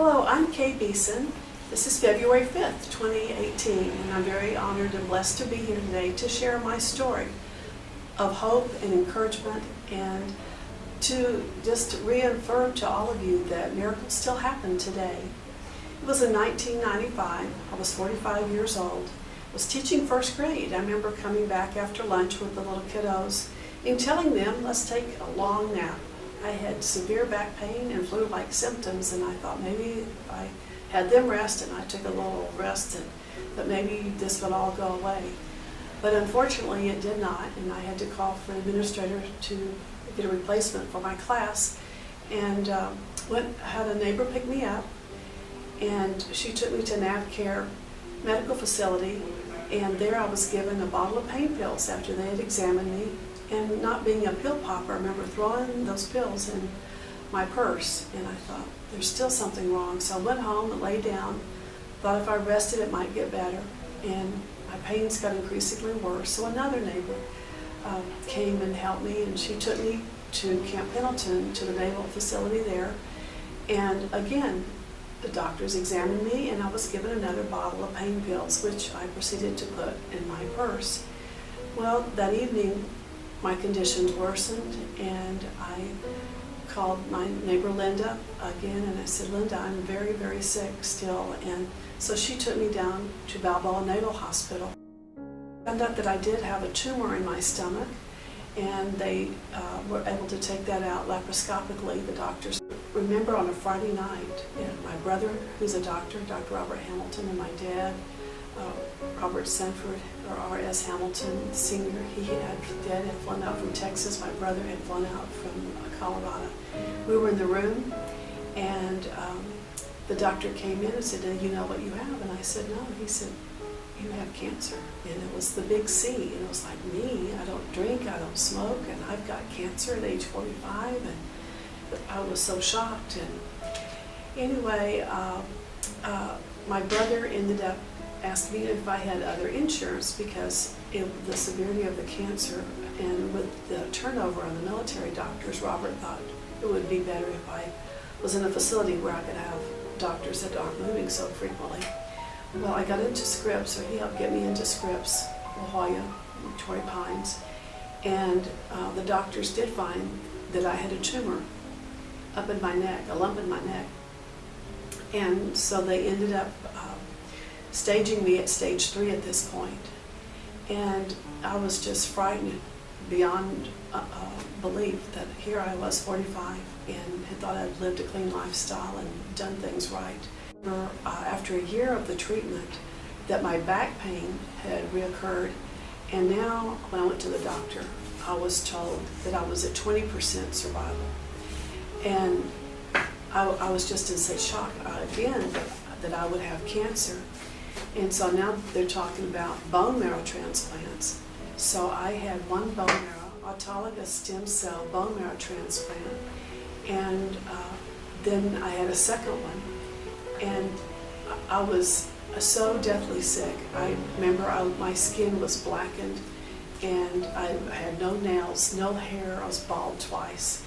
Hello, I'm Kay Beeson. This is February 5th, 2018, and I'm very honored and blessed to be here today to share my story of hope and encouragement and to just reaffirm to all of you that miracles still happen today. It was in 1995. I was 45 years old. I was teaching first grade. I remember coming back after lunch with the little kiddos and telling them, let's take a long nap. I had severe back pain and flu-like symptoms, and I thought maybe if I had them rest and I took a little rest, that maybe this would all go away. But unfortunately it did not, and I had to call for an administrator to get a replacement for my class, and had a neighbor pick me up, and she took me to NavCare medical facility, and there I was given a bottle of pain pills after they had examined me. And not being a pill popper, I remember throwing those pills in my purse, and I thought, there's still something wrong. So I went home and lay down, thought if I rested it might get better, and my pains got increasingly worse. So another neighbor came and helped me, and she took me to Camp Pendleton, to the naval facility there, and again, the doctors examined me, and I was given another bottle of pain pills, which I proceeded to put in my purse. Well, that evening, my conditions worsened, and I called my neighbor Linda again, and I said, Linda, I'm very, very sick still. And so she took me down to Balboa Naval Hospital. I found out that I did have a tumor in my stomach, and they were able to take that out laparoscopically, the doctors. Remember on a Friday night, my brother, who's a doctor, Dr. Robert Hamilton, and my dad, Robert Sanford, or R.S. Hamilton Sr., Dad had flown out from Texas, my brother had flown out from Colorado. We were in the room, and the doctor came in and said, do you know what you have? And I said, no. He said, you have cancer. And it was the big C, and it was like, me, I don't drink, I don't smoke, and I've got cancer at age 45, and I was so shocked. And anyway, my brother ended up asked me if I had other insurance because the severity of the cancer and with the turnover on the military doctors, Robert thought it would be better if I was in a facility where I could have doctors that aren't moving so frequently. Well, I got into Scripps, or he helped get me into Scripps, La Jolla, Torrey Pines, and the doctors did find that I had a tumor up in my neck, a lump in my neck, and so they ended up staging me at stage 3 at this point. And I was just frightened beyond belief that here I was 45 and had thought I'd lived a clean lifestyle and done things right. After a year of the treatment, that my back pain had reoccurred, and now when I went to the doctor, I was told that I was at 20% survival. And I was just in such shock again that I would have cancer. And so now they're talking about bone marrow transplants. So I had one bone marrow, autologous stem cell bone marrow transplant, and then I had a second one. And I was so deathly sick. I remember my skin was blackened, and I had no nails, no hair. I was bald twice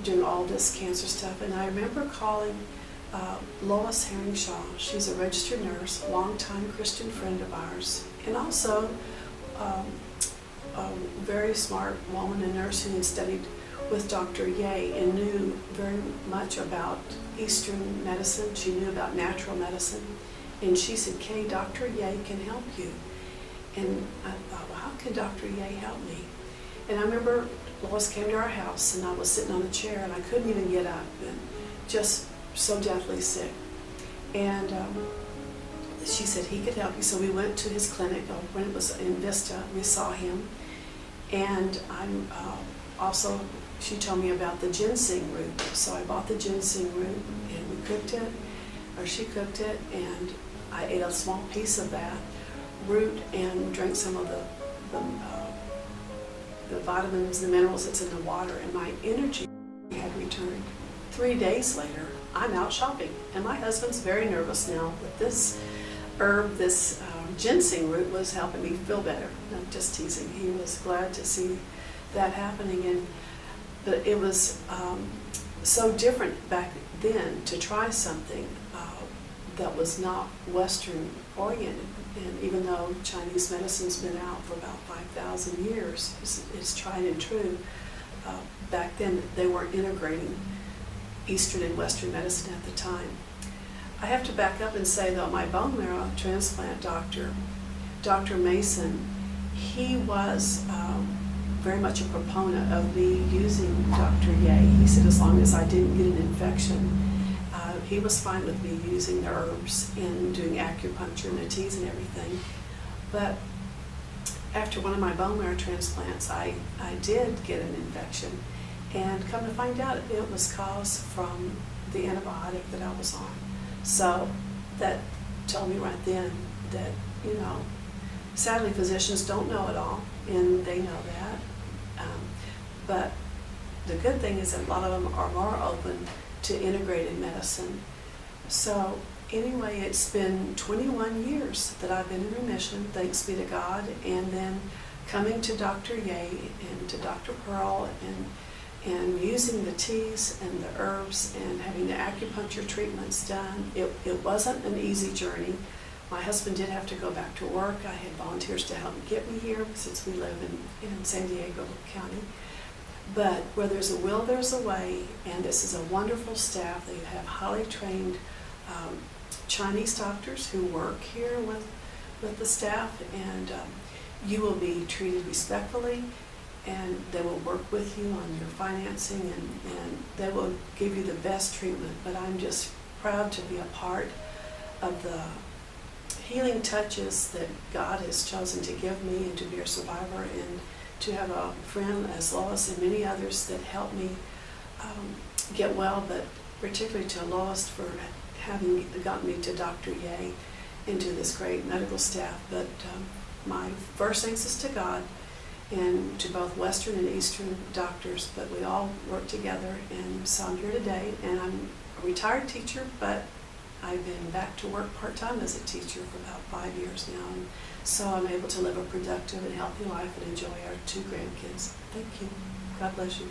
doing all this cancer stuff. And I remember calling Lois Herringshaw. She's a registered nurse, longtime Christian friend of ours, and also a very smart woman, a nurse who had studied with Dr. Ye and knew very much about Eastern medicine. She knew about natural medicine, and she said, Kay, Dr. Ye can help you. And I thought, well, how can Dr. Ye help me? And I remember Lois came to our house, and I was sitting on a chair, and I couldn't even get up, and just so deathly sick. And she said he could help you. So we went to his clinic when it was in Vista. We saw him. And also, she told me about the ginseng root. So I bought the ginseng root, and we cooked it, or she cooked it, and I ate a small piece of that root and drank some of the vitamins, the minerals that's in the water, and my energy had returned. 3 days later, I'm out shopping, and my husband's very nervous now that this herb, this ginseng root, was helping me feel better. I'm just teasing. He was glad to see that happening, but it was so different back then to try something that was not Western oriented. And even though Chinese medicine's been out for about 5,000 years, it's tried and true, back then they weren't integrating Eastern and Western medicine at the time. I have to back up and say, though, my bone marrow transplant doctor, Dr. Mason, he was very much a proponent of me using Dr. Ye. He said as long as I didn't get an infection, he was fine with me using the herbs and doing acupuncture and the teas and everything. But after one of my bone marrow transplants, I did get an infection. And come to find out, it was caused from the antibiotic that I was on. So that told me right then that, sadly physicians don't know it all, and they know that. But the good thing is that a lot of them are more open to integrated medicine. So anyway, it's been 21 years that I've been in remission, thanks be to God, and then coming to Dr. Ye and to Dr. Pearl and using the teas and the herbs and having the acupuncture treatments done. It wasn't an easy journey. My husband did have to go back to work. I had volunteers to help get me here since we live in San Diego County. But where there's a will, there's a way, and this is a wonderful staff. They have highly trained Chinese doctors who work here with the staff, and you will be treated respectfully, and they will work with you on your financing, and they will give you the best treatment. But I'm just proud to be a part of the healing touches that God has chosen to give me, and to be a survivor, and to have a friend as Lois and many others that helped me get well, but particularly to Lois for having gotten me to Dr. Ye and to this great medical staff. But my first thanks is to God and to both Western and Eastern doctors, but we all work together, and so I'm here today, and I'm a retired teacher, but I've been back to work part-time as a teacher for about 5 years now, and so I'm able to live a productive and healthy life and enjoy our 2 grandkids. Thank you. God bless you.